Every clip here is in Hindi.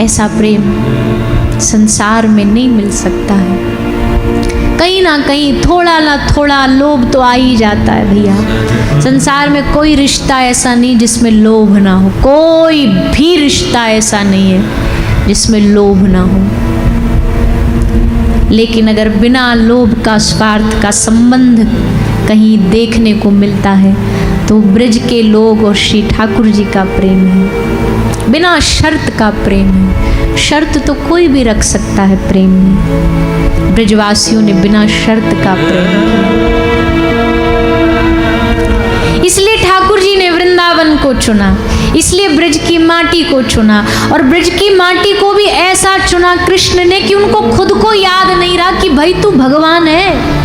ऐसा प्रेम संसार में नहीं मिल सकता है। कहीं ना कहीं थोड़ा ना थोड़ा लोभ तो आ ही जाता है भैया। संसार में कोई रिश्ता ऐसा नहीं जिसमें लोभ ना हो, कोई भी रिश्ता ऐसा नहीं है जिसमें लोभ ना हो। लेकिन अगर बिना लोभ का स्वार्थ का संबंध कहीं देखने को मिलता है तो ब्रज के लोग और श्री ठाकुर जी का प्रेम है, बिना शर्त का प्रेम है। शर्त तो कोई भी रख सकता है प्रेम में, ब्रजवासियों ने बिना शर्त का प्रेम किया। इसलिए ठाकुर जी ने वृंदावन को चुना, इसलिए ब्रज की माटी को चुना। और ब्रज की माटी को भी ऐसा चुना कृष्ण ने कि उनको खुद को याद नहीं रहा कि भाई तू भगवान है,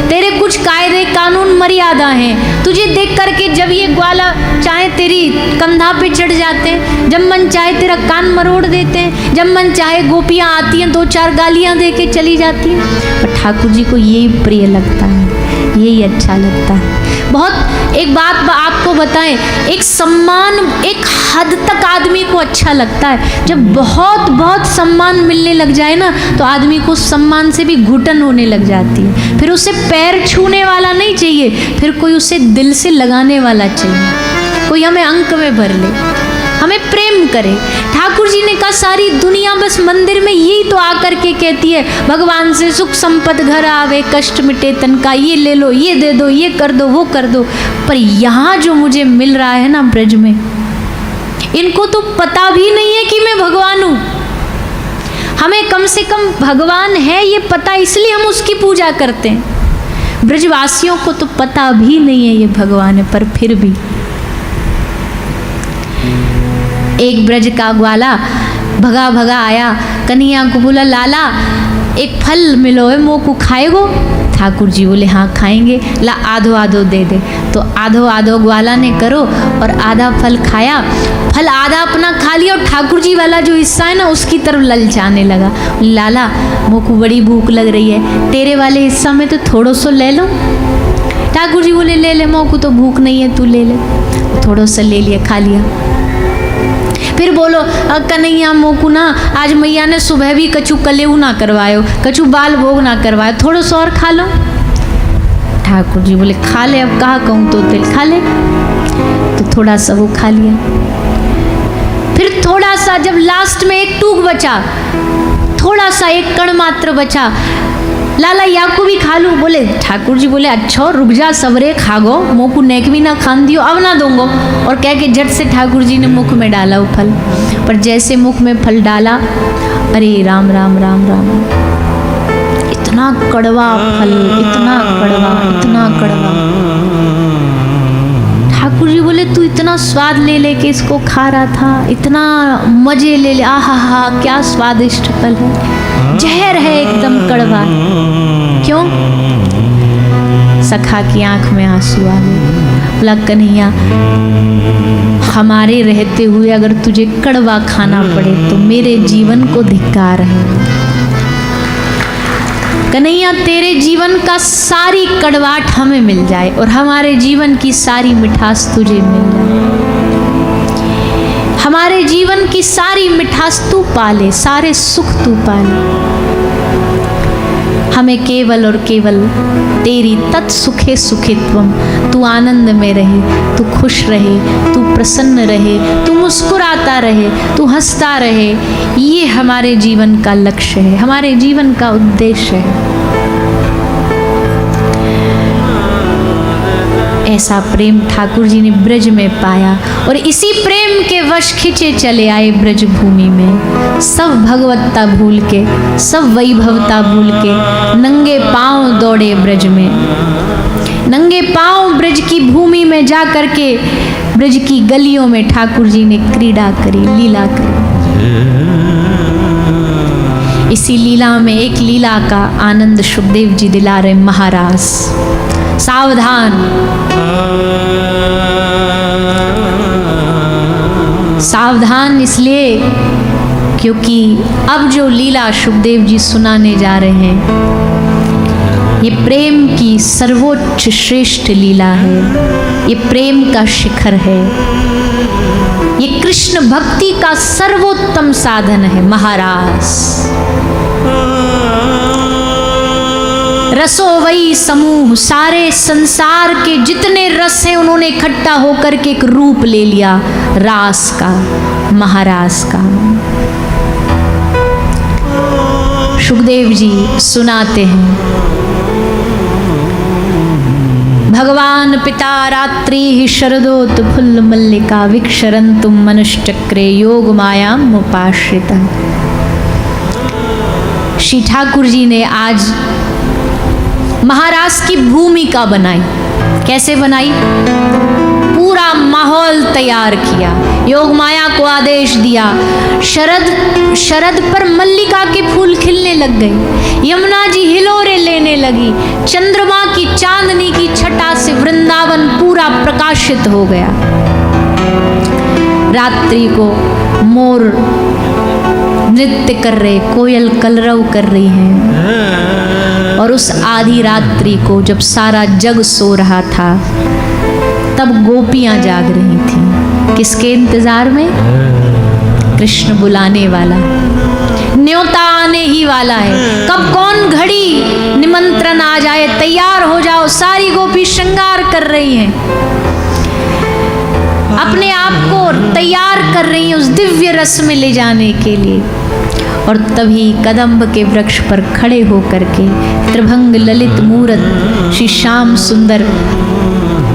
तेरे कुछ कायदे कानून मर्यादा हैं। तुझे देख करके जब ये ग्वाला चाहे तेरी कंधा पे चढ़ जाते हैं, जब मन चाहे तेरा कान मरोड़ देते हैं, जब मन चाहे गोपियाँ आती हैं 2-4 गालियाँ दे के चली जाती हैं, पर ठाकुर जी को यही प्रिय लगता है, यही अच्छा लगता है। बहुत एक बात आपको बताएं, एक सम्मान एक हद तक आदमी को अच्छा लगता है। जब बहुत बहुत सम्मान मिलने लग जाए ना तो आदमी को सम्मान से भी घुटन होने लग जाती है। फिर उसे पैर छूने वाला नहीं चाहिए, फिर कोई उसे दिल से लगाने वाला चाहिए, कोई हमें अंक में भर ले, हमें प्रेम करे। ठाकुर जी ने कहा सारी दुनिया बस मंदिर में यही तो आकर के कहती है भगवान से सुख संपत घर आवे, कष्ट मिटे तन का, ये ले लो, ये दे दो, ये कर दो, वो कर दो। पर यहाँ जो मुझे मिल रहा है ना ब्रज में, इनको तो पता भी नहीं है कि मैं भगवान हूँ। हमें कम से कम भगवान है ये पता, इसलिए हम उसकी पूजा करते हैं। ब्रजवासियों को तो पता भी नहीं है ये भगवान है, पर फिर भी एक ब्रज का ग्वाला भगा भगा आया, कन्हैया को बोला लाला एक फल मिलो है, मोह को खाएगो? ठाकुर जी बोले हाँ खाएंगे, ला आधो आधो दे दे। तो आधो आधो ग्वाला ने करो और आधा फल खाया, फल आधा अपना खा लिया और ठाकुर जी वाला जो हिस्सा है ना उसकी तरफ ललचाने लगा। लाला मोह को बड़ी भूख लग रही है, तेरे वाले हिस्सा में तो थोड़ो सो ले लो। ठाकुर जी बोले ले ले, मोह को तो भूख नहीं है, तू ले ले। थोड़ा सा ले लिया, खा लिया। फिर बोलो कन्हैया मोकू ना आज मैया ने सुबह भी कछु कलेऊ ना करवायो, कछु बाल भोग ना करवायो, थोड़ा सा और खा लो। ठाकुर जी बोले खा ले, अब कहा कहूँ तो तेल खा ले। तो थोड़ा सा वो खा लिया। फिर थोड़ा सा जब लास्ट में एक टूक बचा, थोड़ा सा एक कण मात्र बचा, लाला या को भी खा लूँ? बोले ठाकुर जी बोले अच्छा रुक जा, सबरे खागो, मुँह को नेक भी ना खान दियो, अब ना दूंगो। और कह के झट से ठाकुर जी ने मुख में डाला वो फल। पर जैसे मुख में फल डाला, अरे राम राम राम राम, इतना कड़वा फल, इतना कड़वा, इतना कड़वा। ठाकुर जी बोले तू इतना स्वाद ले लेके इसको खा रहा था, इतना मजे ले ले, आहा हा क्या स्वादिष्ट फल है, जहर है एकदम कड़वा। क्यों? सखा की आंख में आंसू आ गए। बोला कन्हैया हमारे रहते हुए अगर तुझे कड़वा खाना पड़े तो मेरे जीवन को धिक्कार है। कन्हैया तेरे जीवन का सारी कड़वाहट हमें मिल जाए और हमारे जीवन की सारी मिठास तुझे मिल जाए, हमारे जीवन की सारी मिठास तू पाले, सारे सुख तू पाले। हमें केवल और केवल तेरी तत्सुखे सुखित्वम, तू आनंद में रहे, तू खुश रहे, तू प्रसन्न रहे, तू मुस्कुराता रहे, तू हंसता रहे, ये हमारे जीवन का लक्ष्य है, हमारे जीवन का उद्देश्य है। ऐसा प्रेम ठाकुर जी ने ब्रज में पाया और इसी प्रेम के वश खिंचे चले आए ब्रज भूमि में। सब भगवत्ता भूल के, सब वैभवता भूल के नंगे पांव दौड़े ब्रज में, नंगे पांव ब्रज की भूमि में जा करके ब्रज की गलियों में ठाकुर जी ने क्रीड़ा करी, लीला करी। इसी लीला में एक लीला का आनंद सुखदेव जी दिला रहे महाराज। सावधान, सावधान इसलिए क्योंकि अब जो लीला सुखदेव जी सुनाने जा रहे हैं ये प्रेम की सर्वोच्च श्रेष्ठ लीला है, ये प्रेम का शिखर है। ये कृष्ण भक्ति का सर्वोत्तम साधन है महारास। रसो वही समूह, सारे संसार के जितने रस हैं उन्होंने इकट्ठा होकर के एक रूप ले लिया रास का, महारास का। सुखदेव जी सुनाते हैं, भगवान पिता रात्रि शरदोत फुल्ल मल्लिका विक्षरन्तुम मनुष्चक्रे योग मायाम उपाश्रिता। श्री ठाकुर जी ने आज महारास की भूमिका बनाई। कैसे बनाई? पूरा माहौल तैयार किया, योग माया को आदेश दिया। शरद पर मल्लिका के फूल खिलने लग गए, यमुना जी हिलोरे लेने लगी, चंद्रमा की चांदनी की छटा से वृंदावन पूरा प्रकाशित हो गया। रात्रि को मोर नृत्य कर रहे, कोयल कलरव कर रही है। और उस आधी रात्रि को जब सारा जग सो रहा था, तब गोपियां जाग रही थी। किसके इंतजार में? कृष्ण बुलाने वाला, न्योता आने ही वाला है। कब कौन घड़ी निमंत्रण आ जाए, तैयार हो जाओ। सारी गोपी श्रृंगार कर रही हैं, अपने आप को तैयार कर रही हैं उस दिव्य रस में ले जाने के लिए। और तभी कदम्ब के वृक्ष पर खड़े होकर के त्रिभंग ललित मूरत श्री श्याम सुंदर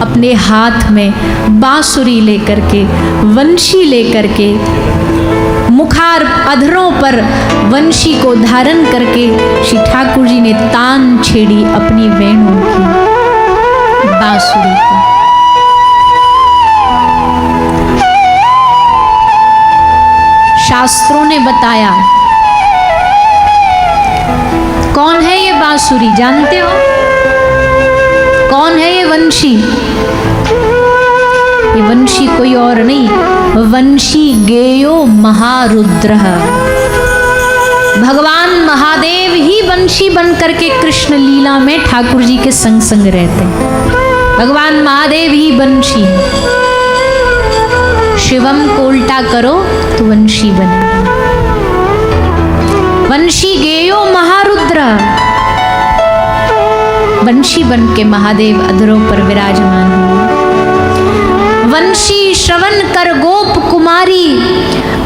अपने हाथ में बांसुरी लेकर के, वंशी लेकर के, मुखार अधरों पर वंशी को धारण करके श्री ठाकुर जी ने तान छेड़ी अपनी वेणु की, बांसुरी की। शास्त्रों ने बताया कौन है ये बांसुरी, जानते हो? कौन है ये वंशी? ये वंशी कोई और नहीं, वंशी गेयो महारुद्र। भगवान महादेव ही वंशी बन करके कृष्ण लीला में ठाकुर जी के संग संग रहते हैं। भगवान महादेव ही वंशी है। शिवम को उल्टा करो तो वंशी बनेगा। वंशी गेयो महारुद्र, वंशी बन के महादेव अधरों पर विराजमान हुए। वंशी श्रवण कर गोप कुमारी,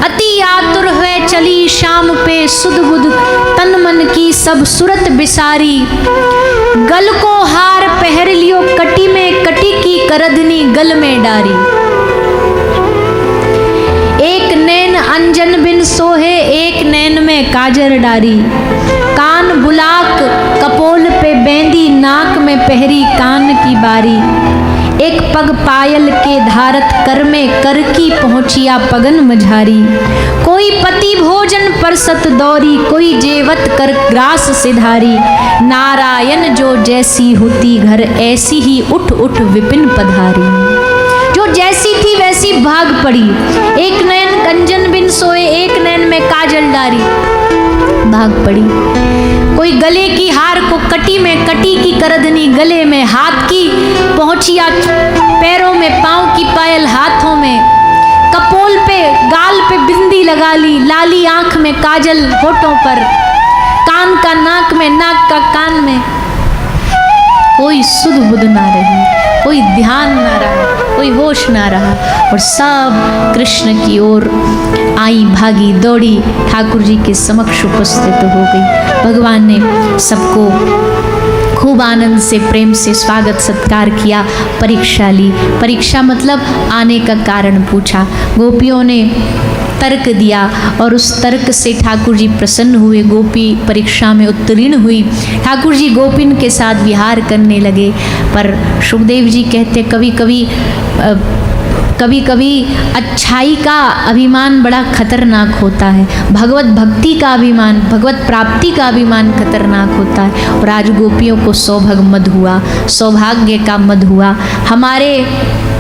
अति आतुर हुए चली शाम पे सुध बुध, तन मन की सब सुरत बिसारी। गल को हार पहर लियो कटी में, कटी की करधनी गल में डारी। एक नैन अंजन बिन सोहे, एक नैन में काजर डारी। कान बुलाक कपोल पे बेंदी, नाक में पहरी कान की बारी। एक पग पायल के धारत कर में, कर की पहुंचिया पगन मझारी। कोई पति भोजन परसत दौरी, कोई जेवत कर ग्रास सिधारी। नारायण जो जैसी होती घर, ऐसी ही उठ उठ विपिन पधारी। जो जैसी थी वैसी भाग पड़ी। एक नयन कंजन बिन सोए, एक नयन में काजल डारी, भाग पड़ी। कोई गले की हार को कटी में, कटी की करधनी गले में। हाथ की पहुंचिया पैरों में, पांव की पायल हाथों में। कपोल पे गाल पे बिंदी लगा ली, लाली आंख में काजल होठों पर। कान का नाक में, नाक का कान में। कोई सुध बुध ना रही, कोई ध्यान ना रहा, कोई होश ना रहा। और सब कृष्ण की ओर आई, भागी, दौड़ी, ठाकुर जी के समक्ष उपस्थित हो गई। भगवान ने सबको खूब आनंद से, प्रेम से स्वागत सत्कार किया। परीक्षा ली, परीक्षा मतलब आने का कारण पूछा। गोपियों ने तर्क दिया और उस तर्क से ठाकुर जी प्रसन्न हुए। गोपी परीक्षा में उत्तीर्ण हुई। ठाकुर जी गोपिन के साथ विहार करने लगे। पर सुखदेव जी कहते कभी कभी अच्छाई का अभिमान बड़ा खतरनाक होता है। भगवत भक्ति का अभिमान, भगवत प्राप्ति का अभिमान खतरनाक होता है। और आज गोपियों को सौभाग्य मद हुआ, सौभाग्य का मद हुआ। हमारे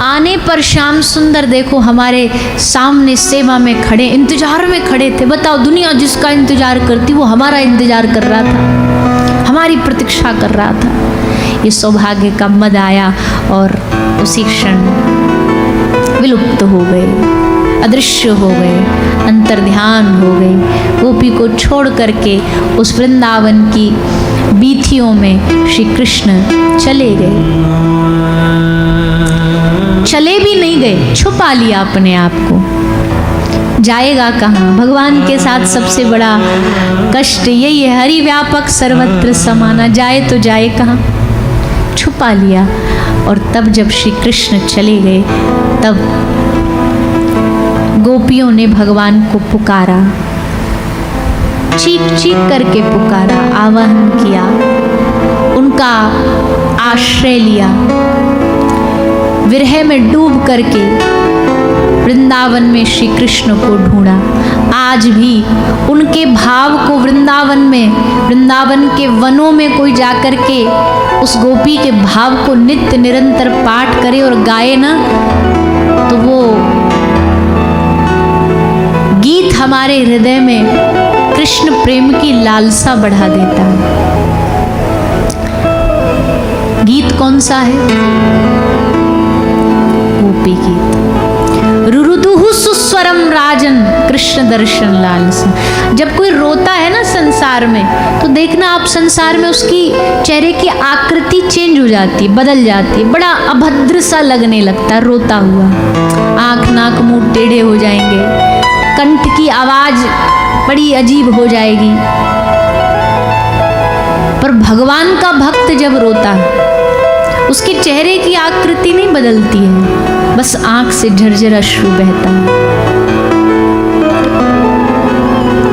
आने पर श्याम सुंदर देखो हमारे सामने सेवा में खड़े, इंतजार में खड़े थे। बताओ, दुनिया जिसका इंतजार करती वो हमारा इंतजार कर रहा था, हमारी प्रतीक्षा कर रहा था। ये सौभाग्य का मद आया और उसी क्षण विलुप्त हो गए। अदृश्य हो गए, अंतर्ध्यान हो गए। गोपी को छोड़ करके उस वृंदावन की बीथियों में श्री कृष्ण चले गए। चले भी नहीं गए, छुपा लिया अपने आप को। जाएगा कहाँ? भगवान के साथ सबसे बड़ा कष्ट यही है, हरि व्यापक सर्वत्र समाना। जाए तो जाए कहाँ? छुपा लिया। और तब जब श्री कृष्ण चले गए, तब गोपियों ने भगवान को पुकारा, चीख चीख करके पुकारा, आवाहन किया, उनका आश्रय लिया, विरह में डूब करके वृंदावन में श्री कृष्ण को ढूंढा। आज भी उनके भाव को वृंदावन में, वृंदावन के वनों में कोई जाकर के उस गोपी के भाव को नित्य निरंतर पाठ करे और गाए ना, तो वो गीत हमारे हृदय में कृष्ण प्रेम की लालसा बढ़ा देता है। गीत कौन सा है? गोपी गीत। रुरुदुहु सुस्वरम राजन कृष्ण दर्शन लालसा। जब कोई रोता है ना संसार में, तो देखना आप संसार में उसकी चेहरे की आकृति चेंज हो जाती है, बदल जाती है, बड़ा अभद्र सा लगने लगता है रोता हुआ। आंख नाक मुंह टेढ़े हो जाएंगे, कंठ की आवाज बड़ी अजीब हो जाएगी। पर भगवान का भक्त जब रोता है, उसके चेहरे की आकृति नहीं बदलती है, बस आंख से झरझर अश्रु बहता है।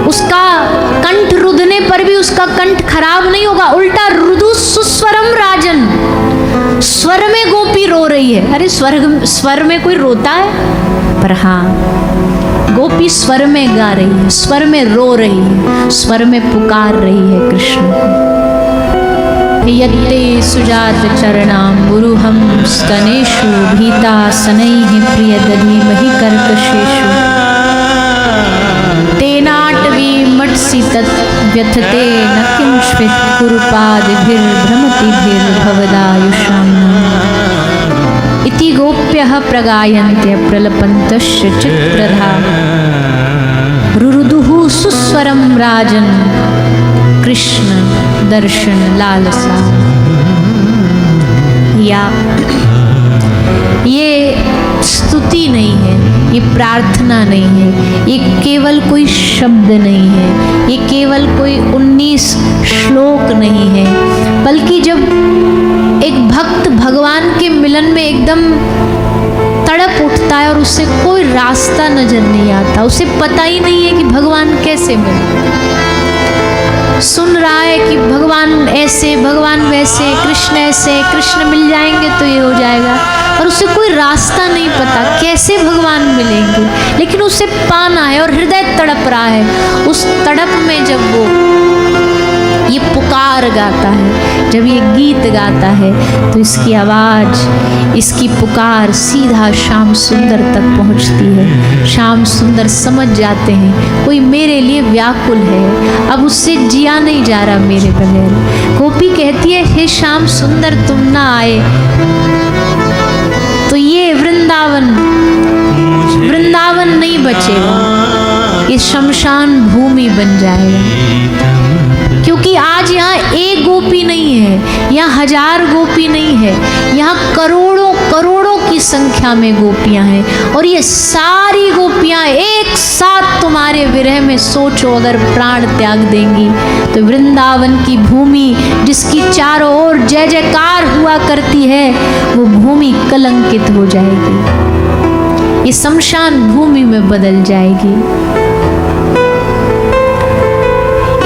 उसका कंठ रुदने पर भी उसका कंठ खराब नहीं होगा, उल्टा रुदु सुस्वरम राजन। स्वर में गोपी रो रही है। अरे स्वर में कोई रोता है? पर हाँ, गोपी स्वर में गा रही है, स्वर में रो रही है, स्वर में पुकार रही है कृष्ण को। यत्ते सुजात चरणाम्बुरुहं स्तनेषु भीता शनैः प्रियदधीमहि कर्कशेषु तेनाटवी मट्सि तत् व्यथते न किंचित् कुरुपादिभिर्भ्रमतिभिर्भवदायुषाम् इति गोप्यः प्रगायन्ते प्रलपन्तश्च चित्रधा रुरुदुः सुस्वरं राजन् कृष्ण दर्शन लालसा। या ये स्तुति नहीं है, ये प्रार्थना नहीं है, ये केवल कोई शब्द नहीं है, ये केवल कोई 19 श्लोक नहीं है, बल्कि जब एक भक्त भगवान के मिलन में एकदम तड़प उठता है और उसे कोई रास्ता नजर नहीं आता, उसे पता ही नहीं है कि भगवान कैसे मिले। सुन रहा है कि भगवान ऐसे, भगवान वैसे, कृष्ण ऐसे, कृष्ण मिल जाएंगे तो ये हो जाएगा, और उसे कोई रास्ता नहीं पता कैसे भगवान मिलेंगे, लेकिन उसे पाना है और हृदय तड़प रहा है। उस तड़प में जब वो ये पुकार गाता है, जब ये गीत गाता है, तो इसकी आवाज़, इसकी पुकार सीधा श्याम सुंदर तक पहुंचती है। श्याम सुंदर समझ जाते हैं कोई मेरे लिए व्याकुल है, अब उससे जिया नहीं जा रहा मेरे बगैर। गोपी कहती है, हे श्याम सुंदर तुम ना आए तो ये वृंदावन नहीं बचेगा, ये शमशान भूमि बन जाएगा। क्योंकि आज यहाँ एक गोपी नहीं है, यहाँ 1000 गोपी नहीं है, यहाँ करोड़ों करोड़ों की संख्या में गोपियाँ हैं, और ये सारी गोपियाँ एक साथ तुम्हारे विरह में सोचो अगर प्राण त्याग देंगी तो वृंदावन की भूमि जिसकी चारों ओर जय जयकार हुआ करती है, वो भूमि कलंकित हो जाएगी, ये शमशान भूमि में बदल जाएगी।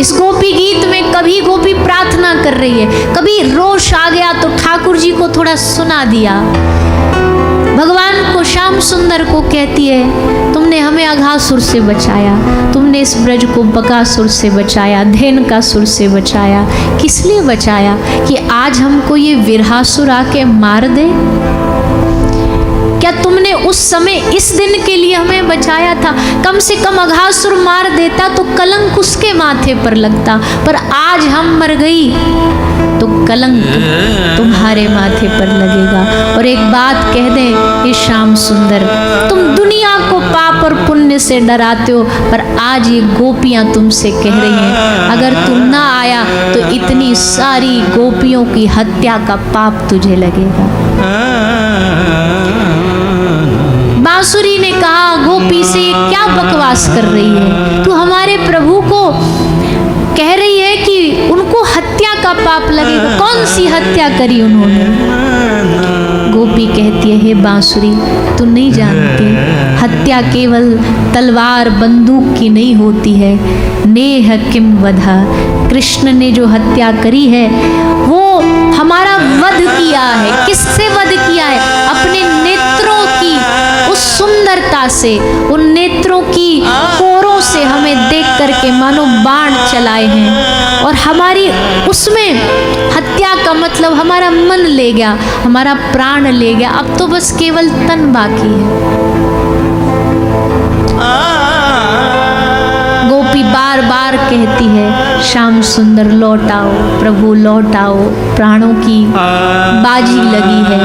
इस गोपी गीत में कभी गोपी प्रार्थना कर रही है, कभी रोष आ गया तो ठाकुर जी को थोड़ा सुना दिया, भगवान को श्याम सुंदर को कहती है, तुमने हमें अघासुर से बचाया, तुमने इस ब्रज को बकासुर से बचाया, धेनुकासुर से बचाया। किस लिए बचाया? कि आज हमको ये विरहासुर आके मार दे? क्या तुमने उस समय इस दिन के लिए हमें बचाया था? कम से कम अघासुर मार देता तो कलंक उसके माथे पर लगता, पर आज हम मर गई तो कलंक तुम्हारे माथे पर लगेगा। और एक बात कह दें, ये श्याम सुंदर, तुम दुनिया को पाप पाप और पुण्य से डराते हो, पर आज ये गोपियां तुमसे कह रही हैं अगर तू ना आया तो इतनी सारी गोपियों की हत्या का पाप तुझे लगेगा। बांसुरी ने कहा गोपी से क्या बकवास कर रही है, तू हमारे प्रभु को कह रही है कि उनको हत्या का पाप लगेगा, कौन सी हत्या करी उन्होंने। गोपी कहती है हे बांसुरी तू नहीं जानती, हत्या केवल तलवार बंदूक की नहीं होती है, नेह किम वधा, कृष्ण ने जो हत्या करी है वो हमारा वध किया है। किससे वध किया है? अपने नेत्रों की उस सुंदरता से, उन नेत्रों की कोरों से हमें देख करके मानो बाण चलाए हैं, और हमारी उसमें हत्या का मतलब हमारा मन ले गया, हमारा प्राण ले गया, अब तो बस केवल तन बाकी है। गोपी बार बार कहती है श्याम सुंदर लौट आओ, प्रभु लौट आओ, प्राणों की बाजी लगी है,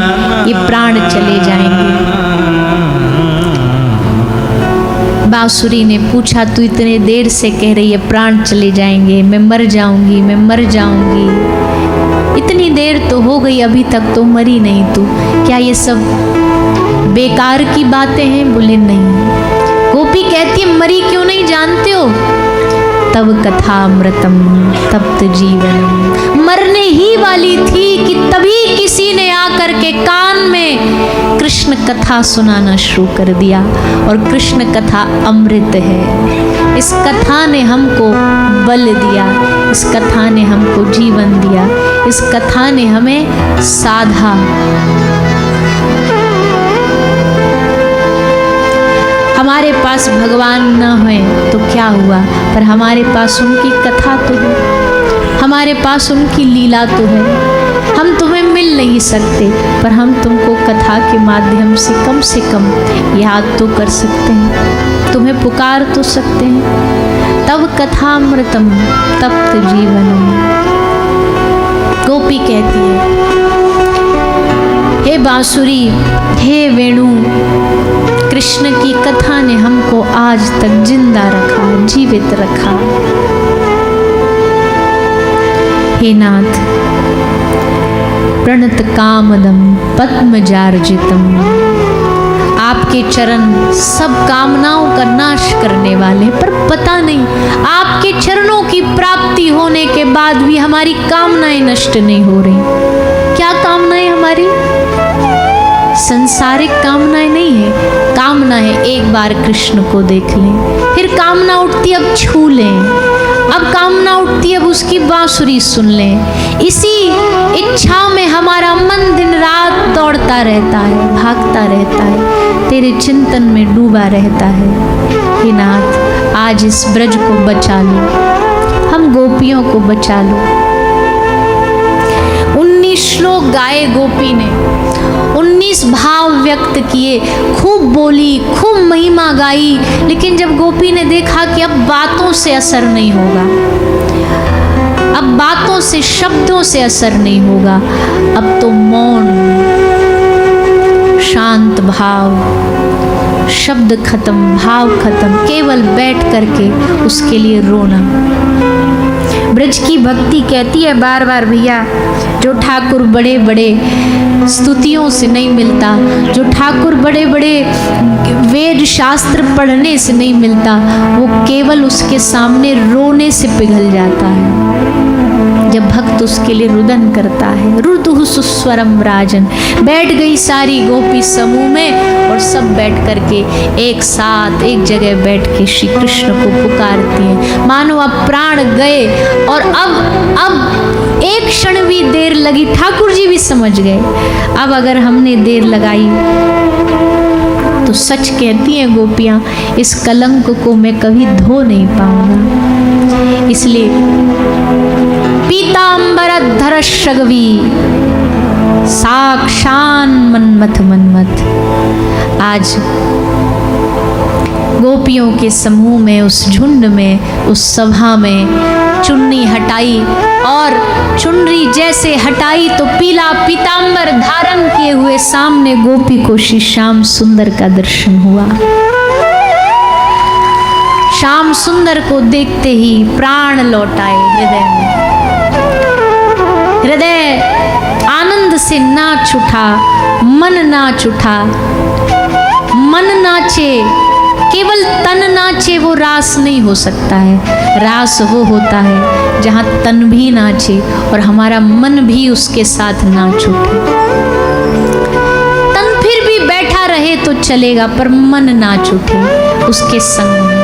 ये प्राण चले जाएंगे। बांसुरी ने पूछा तू इतने देर से कह रही है प्राण चले जाएंगे, मैं मर जाऊंगी, मैं मर जाऊंगी, इतनी देर तो हो गई अभी तक तो मरी नहीं तू, क्या ये सब बेकार की बातें हैं? बोले नहीं। गोपी कहती है मरी क्यों नहीं जानते हो? तब कथामृतम तप्त जीवनम, मरने ही वाली थी कि तभी किसी ने आकर के कान में कृष्ण कथा सुनाना शुरू कर दिया, और कृष्ण कथा अमृत है। इस कथा ने हमको बल दिया, इस कथा ने हमको जीवन दिया, इस कथा ने हमें साधा। हमारे पास भगवान न होए तो क्या हुआ, पर हमारे पास उनकी कथा तो है, हमारे पास उनकी लीला तो है। हम तुम्हें मिल नहीं सकते, पर हम तुमको कथा के माध्यम से कम याद तो कर सकते हैं, तुम्हें पुकार तो सकते हैं। तब कथामृतम तप्त जीवनम। गोपी कहती है हे बांसुरी, हे वेणु, कृष्ण की कथा ने हमको आज तक जिंदा रखा, जीवित रखा। हे नाथ, प्रणत कामदम पद्मजार्जितम, आपके चरण सब कामनाओं का नाश करने वाले, पर पता नहीं आपके चरणों की प्राप्ति होने के बाद भी हमारी कामनाएं नष्ट नहीं हो रही। क्या कामनाएं हमारी? संसारिक कामनाएं नहीं है, कामना है एक बार कृष्ण को देख लें, फिर कामना उठती अब छू लें, अब कामना उठती अब उसकी बांसुरी सुन लें। इसी इच्छा में हमारा मन दिन रात दौड़ता रहता है, भागता रहता है, तेरे चिंतन में डूबा रहता है। हे नाथ, आज इस ब्रज को बचा लो, हम गोपियों को बचा लो। 19 श्लोक गाए गोपी ने, 19 भाव व्यक्त किए, खूब बोली, खूब महिमा गाई, लेकिन जब गोपी ने देखा कि अब बातों से असर नहीं होगा, अब बातों से, शब्दों से असर नहीं होगा, अब तो मौन, शांत भाव, शब्द खत्म, भाव खत्म, केवल बैठ करके उसके लिए रोना। ब्रज की भक्ति कहती है बार बार भैया, जो ठाकुर बड़े बड़े स्तुतियों से नहीं मिलता, जो ठाकुर बड़े बड़े वेद शास्त्र पढ़ने से नहीं मिलता, वो केवल उसके सामने रोने से पिघल जाता है। जब भक्त उसके लिए रुदन करता है, रुदुः सुस्वरम राजन, बैठ गई सारी गोपी समूह में, और सब बैठ करके एक साथ एक जगह बैठ के श्री कृष्ण को पुकारती हैं, मानो अब प्राण गए, और अब एक क्षण भी देर लगी, ठाकुर जी भी समझ गए, अब अगर हमने देर लगाई तो सच कहती हैं गोपियाँ, इस कलंक को मैं कभी धो नहीं पाऊंगा। इसलिए पीतांबरधर शगवी साक्षान मन्मथ मन्मथ, आज गोपियों के समूह में, उस झुंड में, उस सभा में चुन्नी हटाई, और चुनरी जैसे हटाई तो पीला पीतांबर धारण किए हुए सामने गोपी को श्री श्याम सुंदर का दर्शन हुआ। श्याम सुंदर को देखते ही प्राण लौट आए हृदय में। हृदय आनंद से नाच उठा, मन नाच उठा। मन नाचे, केवल तन नाचे वो रास नहीं हो सकता है। रास वो होता है जहाँ तन भी नाचे और हमारा मन भी उसके साथ नाच उठे। तन फिर भी बैठा रहे तो चलेगा, पर मन नाच उठे उसके संग में।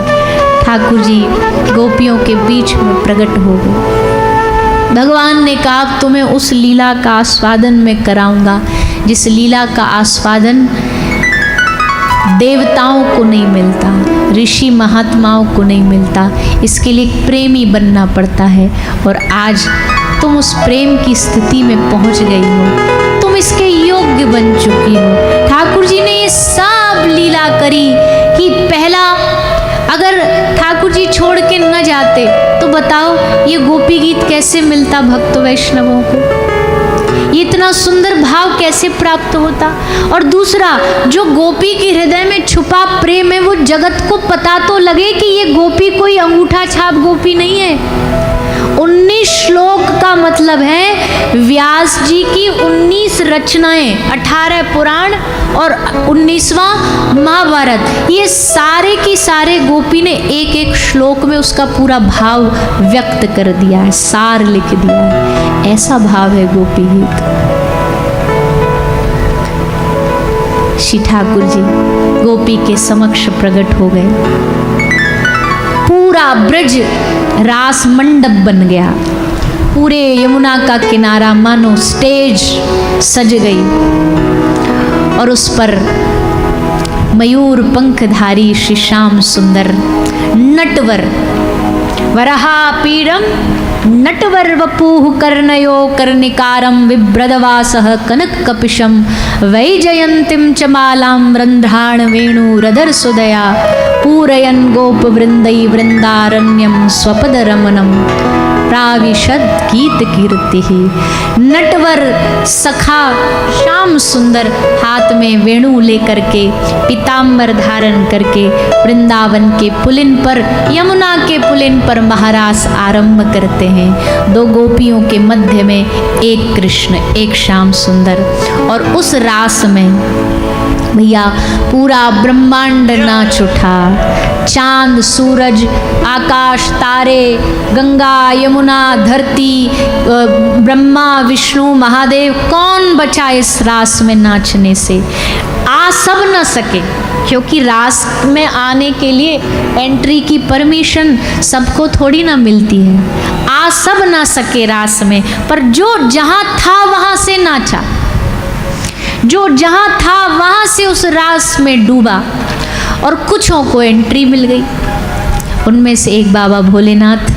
ठाकुर जी गोपियों के बीच में प्रकट हो गए। भगवान ने कहा अब तुम्हें उस लीला का आस्वादन मैं कराऊंगा जिस लीला का आस्वादन देवताओं को नहीं मिलता, ऋषि महात्माओं को नहीं मिलता। इसके लिए प्रेमी बनना पड़ता है और आज तुम उस प्रेम की स्थिति में पहुंच गई हो, तुम इसके योग्य बन चुकी हो। ठाकुर जी ने ये सब लीला करी कि पहला अगर ठाकुर जी छोड़ के न जाते तो बताओ ये गोपी गीत कैसे मिलता भक्त वैष्णवों को, ये इतना सुंदर भाव कैसे प्राप्त होता। और दूसरा, जो गोपी के हृदय में छुपा प्रेम है वो जगत को पता तो लगे कि ये गोपी कोई अंगूठा छाप गोपी नहीं है। 19 श्लोक का मतलब है व्यास जी की 19 रचनाएं, 18 पुराण और 19वां महाभारत। ये सारे की सारे गोपी ने एक एक श्लोक में उसका पूरा भाव व्यक्त कर दिया है, सार लिख दिया है। ऐसा भाव है गोपी गीत। श्री ठाकुर जी गोपी के समक्ष प्रकट हो गए। पूरा ब्रज रास मंडप बन गया, पूरे यमुना का किनारा मानो स्टेज सज गई और उस पर मयूर पंखधारी श्री श्याम सुंदर नटवर वरहा पीड़म नटवर वपुः कर्णयो कर्णिकारं बिभ्रदवासः कनक कपिशं वैजयन्तीं च मालां रन्ध्राण वेणुरदर सुदया पूरयन् गोप वृन्दै वृन्दारण्यं स्वपदरमणं प्राविशद गीत कीर्ति। नटवर सखा श्याम सुंदर हाथ में वेणु लेकर के पीताम्बर धारण करके वृंदावन के पुलिन पर, यमुना के पुलिन पर महारास आरंभ करते हैं। दो गोपियों के मध्य में एक कृष्ण एक श्याम सुंदर, और उस रास में भैया पूरा ब्रह्मांड नाच उठा। चांद सूरज आकाश तारे गंगा यमुना धरती ब्रह्मा विष्णु महादेव कौन बचा इस रास में नाचने से। आ सब न सके, क्योंकि रास में आने के लिए एंट्री की परमिशन सबको थोड़ी ना मिलती है। आ सब ना सके रास में, पर जो जहाँ था वहाँ से नाचा, जो जहाँ था वहाँ से उस रास में डूबा और कुछों को एंट्री मिल गई। उनमें से एक बाबा भोलेनाथ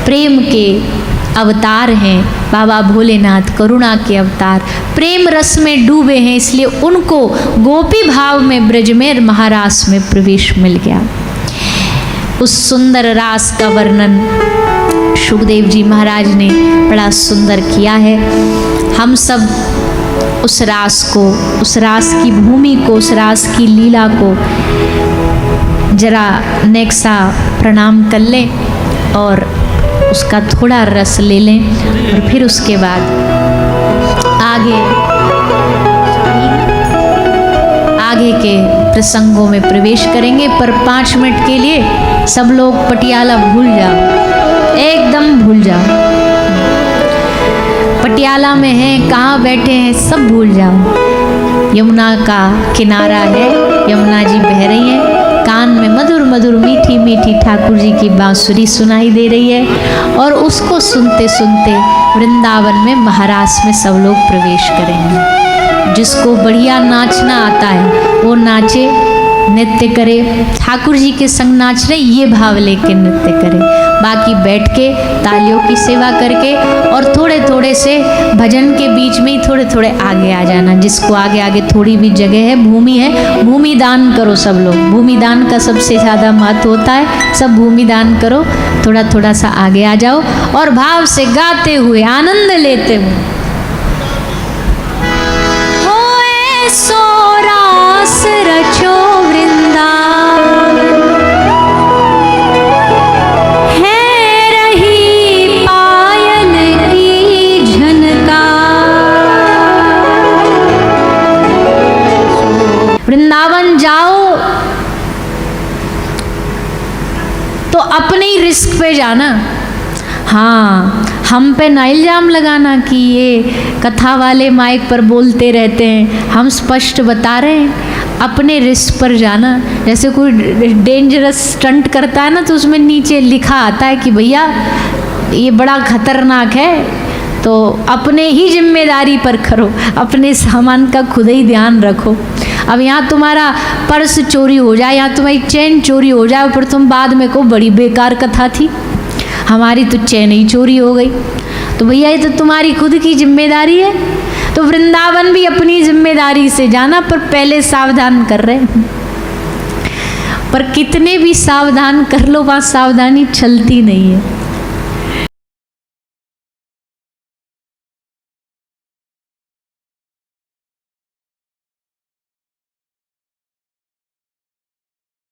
प्रेम के अवतार हैं। बाबा भोलेनाथ करुणा के अवतार, प्रेम रस में डूबे हैं, इसलिए उनको गोपी भाव में ब्रज में महारास में प्रवेश मिल गया। उस सुंदर रास का वर्णन सुखदेव जी महाराज ने बड़ा सुंदर किया है। हम सब उस रास को, उस रास की भूमि को, उस रास की लीला को जरा नेक्सा प्रणाम कर लें और उसका थोड़ा रस ले लें और फिर उसके बाद आगे के प्रसंगों में प्रवेश करेंगे। पर 5 मिनट के लिए सब लोग पटियाला भूल जाओ, एकदम भूल जाओ। पटियाला में हैं, कहाँ बैठे हैं सब भूल जाओ। यमुना का किनारा है, यमुना जी बह रही हैं, कान में मधुर मधुर मीठी मीठी ठाकुर जी की बांसुरी सुनाई दे रही है और उसको सुनते सुनते वृंदावन में महारास में सब लोग प्रवेश करेंगे। जिसको बढ़िया नाचना आता है वो नाचे, नृत्य करे, ठाकुर जी के संग नाच रहे ये भाव लेके नृत्य करे। बाकी बैठ के तालियों की सेवा करके और थोड़े थोड़े से भजन के बीच में ही थोड़े थोड़े आगे आ जाना। जिसको आगे आगे थोड़ी भी जगह है, भूमि है, भूमि दान करो सब लोग। भूमि दान का सबसे ज़्यादा महत्व होता है, सब भूमि दान करो। थोड़ा थोड़ा सा आगे आ जाओ और भाव से गाते हुए आनंद लेते हुए सो रास रचो वृंदावन तो अपने ही रिस्क पे जाना। हाँ, हम पे ना इल्ज़ाम लगाना कि ये कथा वाले माइक पर बोलते रहते हैं, हम स्पष्ट बता रहे हैं, अपने रिस्क पर जाना। जैसे कोई डेंजरस स्टंट करता है ना, तो उसमें नीचे लिखा आता है कि भैया ये बड़ा खतरनाक है, तो अपने ही जिम्मेदारी पर करो, अपने सामान का खुद ही ध्यान रखो। अब यहाँ तुम्हारा पर्स चोरी हो जाए, यहाँ तुम्हारी चेन चोरी हो जाए, पर तुम बाद में को बड़ी बेकार कथा थी, हमारी तो चेन ही चोरी हो गई, तो भैया ये तो तुम्हारी खुद की जिम्मेदारी है। तो वृंदावन भी अपनी जिम्मेदारी से जाना, पर पहले सावधान कर रहे हैं। पर कितने भी सावधान कर लो, वहाँ सावधानी चलती नहीं है।